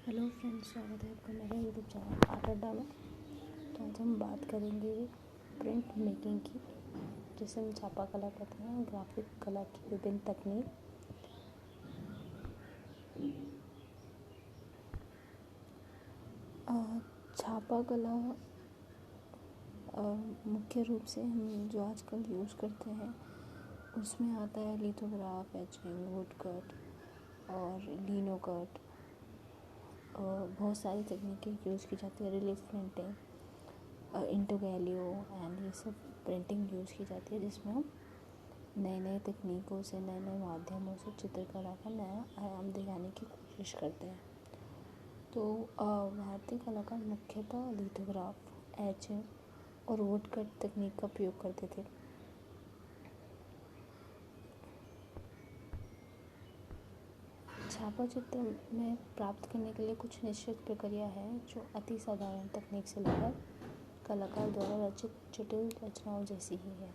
Hello friends, स्वागत है आपका मेरे यूट्यूब चैनल आर्ट अड्डा में। तो आज हम बात करेंगे प्रिंट मेकिंग की, जिसे हम छापा कला कहते हैं। ग्राफिक कला की विभिन्न तकनीक। छापा कला मुख्य रूप से हम जो आजकल यूज़ करते हैं उसमें आता है लिथोग्राफ, एचिंग, वुड कट और लिनो कट। बहुत सारी तकनीकें यूज़ की जाती है। रिलीफ प्रिंटिंग, इंटोगैलियो एंड ये सब प्रिंटिंग यूज़ की जाती है, जिसमें हम नए नए तकनीकों से, नए नए माध्यमों से चित्रकला का नया आयाम दिखाने की कोशिश करते हैं। तो भारतीय कलाकार मुख्यतः लिथोग्राफ, एचिंग और वुड कट तकनीक का उपयोग करते थे। छापा चित्र में प्राप्त करने के लिए कुछ निश्चित प्रक्रिया है, जो अति साधारण तकनीक से लेकर कलाकार द्वारा रचित जटिल रचनाओं जैसी ही है।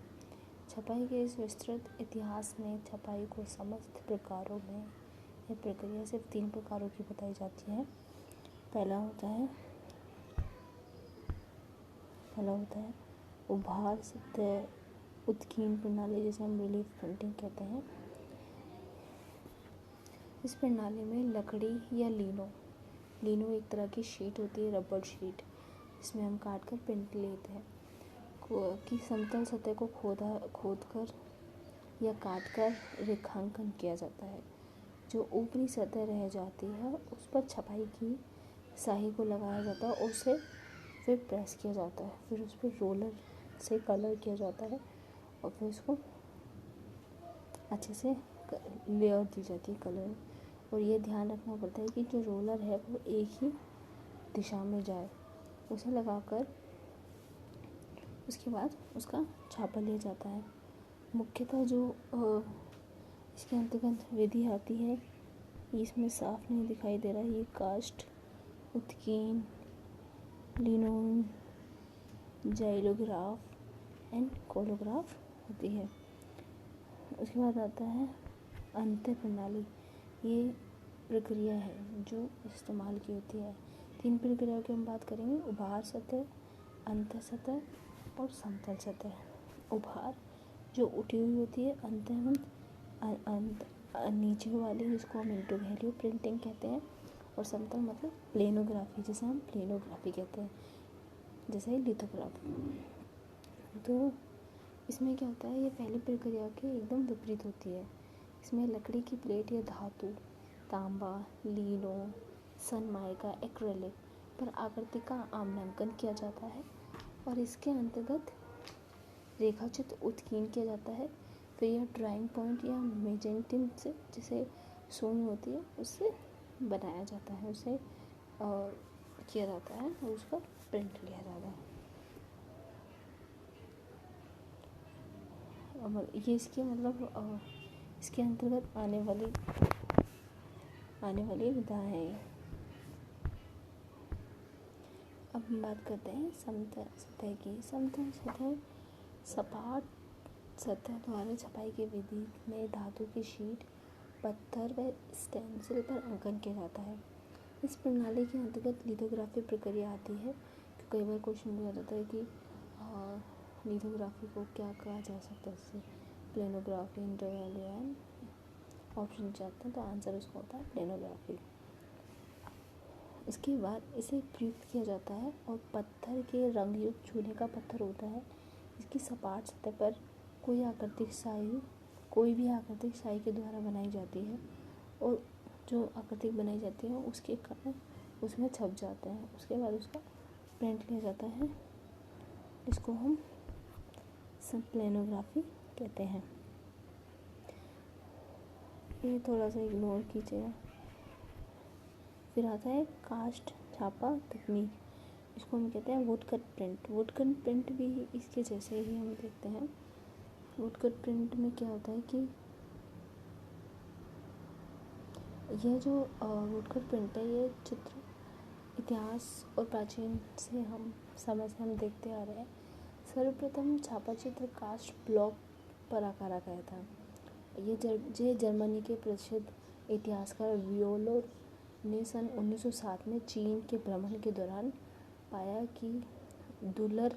छपाई के इस विस्तृत इतिहास में छपाई को समस्त प्रकारों में यह प्रक्रिया सिर्फ 3 प्रकारों की बताई जाती है। पहला होता है उभार सतह उत्कीर्ण प्रणाली, जिसे हम रिलीफ प्रिंटिंग कहते हैं। इस प्रणाली में लकड़ी या लीनो एक तरह की शीट होती है, रबर शीट, इसमें हम काट कर प्रिंट लेते हैं कि समतल सतह को खोद कर या काट कर रेखांकन किया जाता है। जो ऊपरी सतह रह जाती है उस पर छपाई की स्याही को लगाया जाता है और उसे फिर प्रेस किया जाता है। फिर उस पर रोलर से कलर किया जाता है और फिर उसको अच्छे से लेयर दी जाती है कलर। और ये ध्यान रखना पड़ता है कि जो रोलर है वो एक ही दिशा में जाए। उसे लगाकर उसके बाद उसका छापा लिया जाता है। मुख्यतः जो इसके अंतर्गत विधि आती है, इसमें साफ नहीं दिखाई दे रहा है। ये कास्ट, उत्कीर्ण, लिनोन, जाइलोग्राफ एंड कोलोग्राफ होती है। उसके बाद आता है अंत्य प्रणाली। ये प्रक्रिया है जो इस्तेमाल की होती है। 3 प्रक्रियाओं की हम बात करेंगे: उभार सतह, अंत्य सतह और समतल सतह। उभार जो उठी हुई होती है, अंत्य नीचे वाली, जिसको हम इंटोगैलियो प्रिंटिंग कहते हैं। और समतल मतलब प्लेनोग्राफी, जिसे हम प्लेनोग्राफी कहते हैं, जैसे लिथोग्राफी। तो इसमें क्या होता है, ये पहली प्रक्रिया के एकदम विपरीत होती है। इसमें लकड़ी की प्लेट या धातु, तांबा, लीनो, सनमाइका, एक्रेलिक पर आकृति का आमनांकन किया जाता है और इसके अंतर्गत रेखाचित्र उत्कीर्ण किया जाता है। फिर यह ड्राइंग पॉइंट या मेजेंटिन से, जिसे सुई होती है, उससे बनाया जाता है, उसे किया जाता है और उसका प्रिंट लिया जाता है। ये इसके इसके अंतर्गत आने वाली विधाएं हैं। अब हम बात करते हैं समतल सतह की। समतल सतह सपाट सतह द्वारा छपाई की विधि में धातु की शीट, पत्थर व स्टेंसिल पर अंकन किया जाता है। इस प्रणाली के अंतर्गत लिथोग्राफी प्रक्रिया आती है। कई बार क्वेश्चन पूछा जाता है कि लिथोग्राफी को क्या कहा जा सकता है, इससे प्लेनोग्राफी, इंटरवैलियो एंड ऑप्शन चाहते हैं, तो आंसर उसका होता है प्लेनोग्राफी। इसके बाद इसे प्रयुक्त किया जाता है और पत्थर के रंग युक्त चूने का पत्थर होता है। इसकी सपाट सतह पर कोई भी आकृतिक स्याही के द्वारा बनाई जाती है और जो आकृतिक बनाई जाती है उसके कारण उसमें छप जाते हैं। उसके बाद उसका प्रिंट लिया जाता है, इसको हम प्लेनोग्राफी कहते हैं। ये थोड़ा सा इग्नोर कीजिएगा। फिर आता है कास्ट छापा तकनीक, इसको हम कहते हैं would cut print. Would cut print भी इसके जैसे ही हम देखते हैं। वुड कट प्रिंट में क्या होता है कि यह जो वुड कट प्रिंट है, ये चित्र इतिहास और प्राचीन से हम समय से हम देखते आ रहे हैं। सर्वप्रथम छापा चित्र कास्ट ब्लॉक पर आकारा गया था। ये जर्मनी के प्रसिद्ध इतिहासकार ने सन 1907 में चीन के भ्रमण के दौरान पाया कि दुलर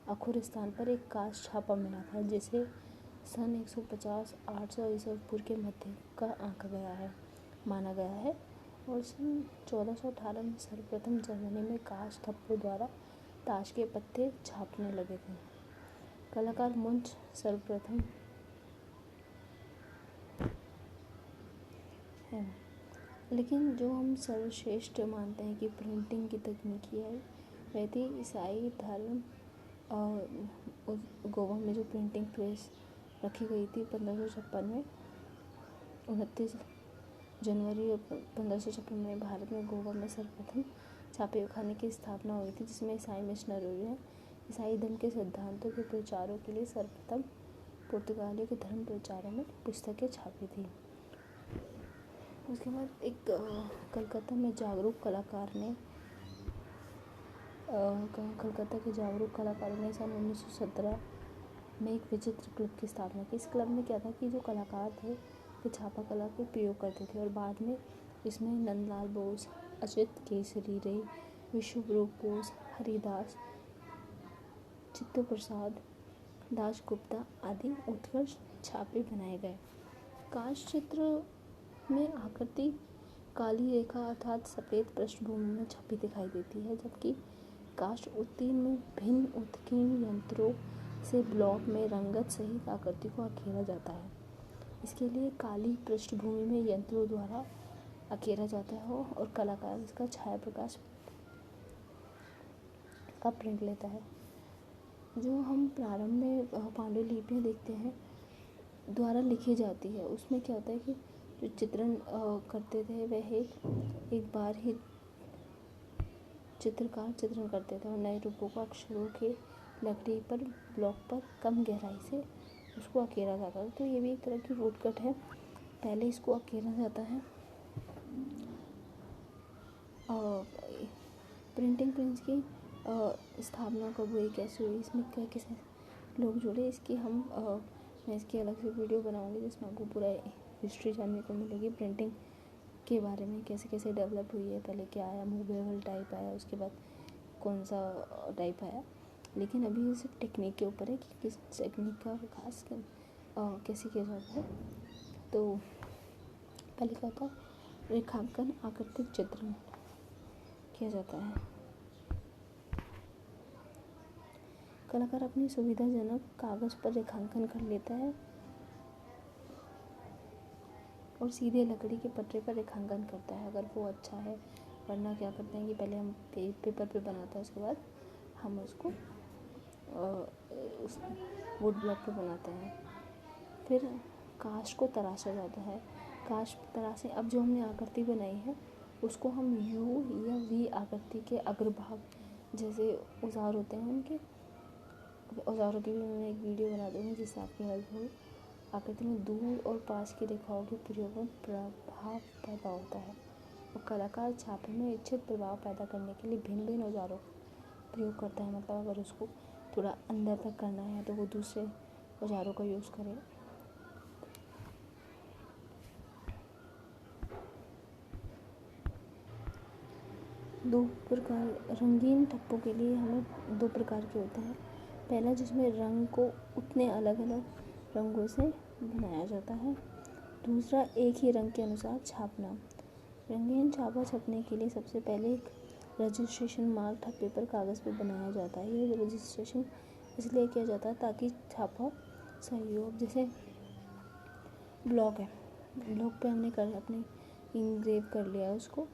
अखुरिस्तान पर एक कांच छापा मिला था, जिसे सन 150-800 ईसा पूर्व के मध्य का माना गया है। और सन 1418 में सर्वप्रथम जर्मनी में कांच ठप्पों द्वारा ताश के पत्ते छापने लगे थे। कलाकार मुंच सर्वप्रथम है, लेकिन जो हम सर्वश्रेष्ठ मानते हैं कि प्रिंटिंग की तकनीकी है, वह थी ईसाई धर्म गोवा में जो प्रिंटिंग प्रेस रखी गई थी 1556 में। 29 जनवरी 1556 में भारत में गोवा में सर्वप्रथम छापे खाने की स्थापना हुई थी, जिसमें ईसाई मिशनरियों ने ईसाई धर्म के सिद्धांतों के प्रचारों के लिए सर्वप्रथम पुर्तगाली के धर्म प्रचारों में पुस्तकें छापी थी। उसके बाद एक कलकत्ता में जागरूक कलाकार ने कलकत्ता के जागरूक कलाकारों ने सन 1917 में एक विचित्र क्लब की स्थापना की। इस क्लब में क्या था कि जो कलाकार थे वे छापा कला के प्रयोग करते थे, और बाद में इसमें नंदलाल बोस, अजित केसरी रे, विश्वरूप बोस, हरिदास, चित्तू प्रसाद, दासगुप्ता आदि उत्कर्ष छापे बनाए गए। कांच चित्र में आकृति काली रेखा अर्थात सफ़ेद पृष्ठभूमि में छपी दिखाई देती है, जबकि कांच उत्कीर्ण में भिन्न उत्कीर्ण यंत्रों से ब्लॉक में रंगत सहित आकृति को अखेरा जाता है। इसके लिए काली पृष्ठभूमि में यंत्रों द्वारा अखेरा जाता है और कलाकार इसका छाया प्रकाश का प्रिंट लेता है। जो हम प्रारंभ में पांडुलिपियाँ देखते हैं द्वारा लिखी जाती है, उसमें क्या होता है कि जो चित्रण करते थे वह एक बार ही चित्रकार चित्रण करते थे और नए रूपों को अक्षरों के लकड़ी पर ब्लॉक पर कम गहराई से उसको अकेरा जाता था। तो ये भी एक तरह की वुडकट है। पहले इसको अकेरा जाता है। प्रिंटिंग प्रेस की स्थापना कब हुई, कैसे हुई, इसमें क्या किसे लोग जुड़े, इसकी मैं इसकी अलग से वीडियो बनाऊंगी जिसमें आपको पूरा हिस्ट्री जानने को मिलेगी प्रिंटिंग के बारे में, कैसे कैसे डेवलप हुई है, पहले क्या आया, मूवेबल टाइप आया, उसके बाद कौन सा टाइप आया। लेकिन अभी सिर्फ टेक्निक के ऊपर है कि किस टेक्निक का विकास कैसे किया जाता है। तो पहले क्या होता है, रेखांकन आकृतिक चित्रण किया जाता है। कलाकार अपनी सुविधाजनक कागज पर रेखांकन कर लेता है और सीधे लकड़ी के पटरे पर रेखांकन करता है अगर वो अच्छा है। वरना क्या करते हैं कि पहले हम पेपर पे बनाते हैं, उसके बाद हम उसको उस वुड ब्लॉक पे बनाते हैं। फिर कांच को तराशा जाता है। कांच तराशे, अब जो हमने आकृति बनाई है उसको हम यू या वी आकृति के अग्रभाग, जैसे औजार होते हैं उनके औजारों की भी मैं एक वीडियो बना दूँगी जिससे आपकी हेल्प होगी। आकृति में दूर और पास की रेखाओं के प्रयोग में प्रभाव पैदा होता है और कलाकार छापे में इच्छित प्रभाव पैदा करने के लिए भिन्न भिन्न औजारों का प्रयोग करता है। मतलब अगर उसको थोड़ा अंदर तक करना है तो वो दूसरे औजारों का यूज़ करे। दो प्रकार रंगीन ठप्पों के लिए हमें दो प्रकार के होते हैं। पहला जिसमें रंग को उतने अलग अलग रंगों से बनाया जाता है। दूसरा एक ही रंग के अनुसार छापना। रंगीन छापा छपने के लिए सबसे पहले एक रजिस्ट्रेशन मार्क ठप्पे पर कागज़ पर बनाया जाता है। ये रजिस्ट्रेशन इसलिए किया जाता है ताकि छापा सही हो। जैसे ब्लॉक है, ब्लॉक पे हमने अपने इंग्रेव कर लिया उसको।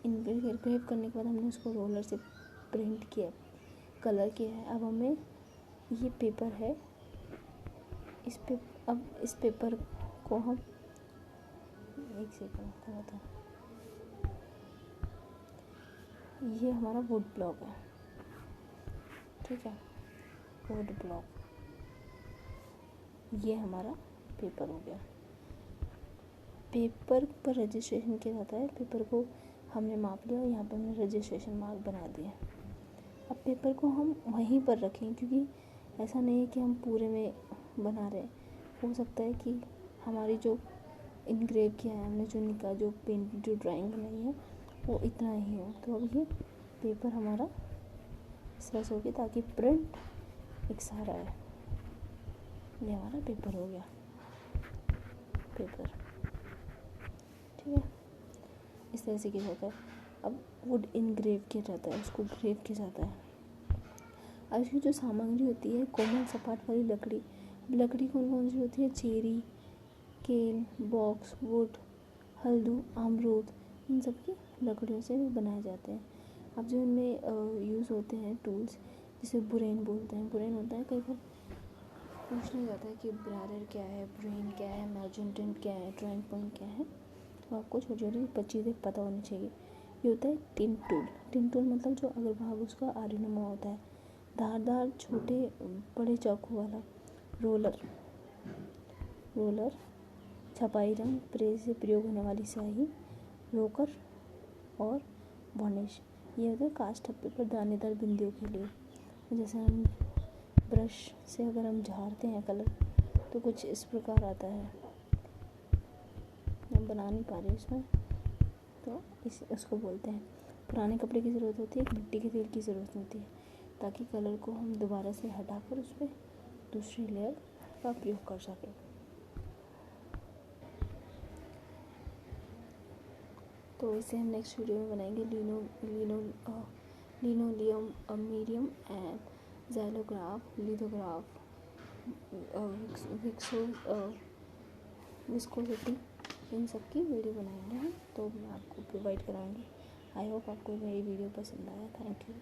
इंग्रेव करने के बाद हमने उसको रोलर से प्रिंट किया, कलर किया है। अब हमें ये पेपर है, अब इस पेपर को हम एक सेकंड थोड़ा था, ये हमारा वुड ब्लॉक है, ठीक है, वुड ब्लॉक, ये हमारा पेपर हो गया। पेपर पर रजिस्ट्रेशन किया जाता है। पेपर को हमने माप लिया और यहाँ पर हमने रजिस्ट्रेशन मार्क बना दिया। अब पेपर को हम वहीं पर रखें, क्योंकि ऐसा नहीं है कि हम पूरे में बना रहे हैं। हो सकता है कि हमारी जो इनग्रेव किया है हमने, जो पेंट जो ड्राइंग बनाई है वो इतना ही हो। तो अब ये पेपर हमारा इस तरह से हो गया ताकि प्रिंट एक सारा है। ये हमारा पेपर हो गया, पेपर, ठीक है। इस तरह से किया जाता है। अब वुड इनग्रेव किया जाता है, उसको ग्रेव किया जाता है। अब इसकी जो सामग्री होती है, कोमल सपाट वाली लकड़ी। लकड़ी कौन कौन सी होती है? चेरी, केल, बॉक्स, वुड, हल्दू, अमरूद, इन सब की लकड़ियों से भी बनाए जाते हैं। अब जो इनमें यूज़ होते हैं टूल्स, जिसे बुरेन बोलते हैं। बुरेन होता है, कई बार पूछना जाता है कि ब्रायर क्या है, बुरेन क्या है, मैजेंटेंट क्या है, ड्राइंग पॉइंट क्या है, तो आपको छोटी छोटी चीज़ें पता होनी चाहिए। ये होता है टिन टूल। टिन टूल मतलब जो अग्रभाग उसका आरीनुमा होता है। धारदार छोटे बड़े चाकू वाला। रोलर, छपाई रंग, प्रेस से प्रयोग होने वाली स्याही, रोकर और वार्निश। ये होता है कास्ट धब्बे पर दानेदार बिंदियों के लिए। जैसे हम ब्रश से अगर हम झाड़ते हैं कलर, तो कुछ इस प्रकार आता है। हम बना नहीं पा रहे इसमें, तो उसको बोलते हैं। पुराने कपड़े की ज़रूरत होती है, एक मिट्टी के तेल की ज़रूरत होती है, ताकि कलर को हम दोबारा से हटाकर उस पर दूसरी लेयर का प्रयोग कर सकें। तो इसे हम नेक्स्ट वीडियो में बनाएंगे। Linoleum medium and xylograph, lithograph, viscosity, इन सब की वीडियो बनाएंगे हम, तो मैं आपको प्रोवाइड कराऊंगी। आई होप आपको मेरी वीडियो पसंद आया। Thank you.